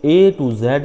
A to Z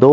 2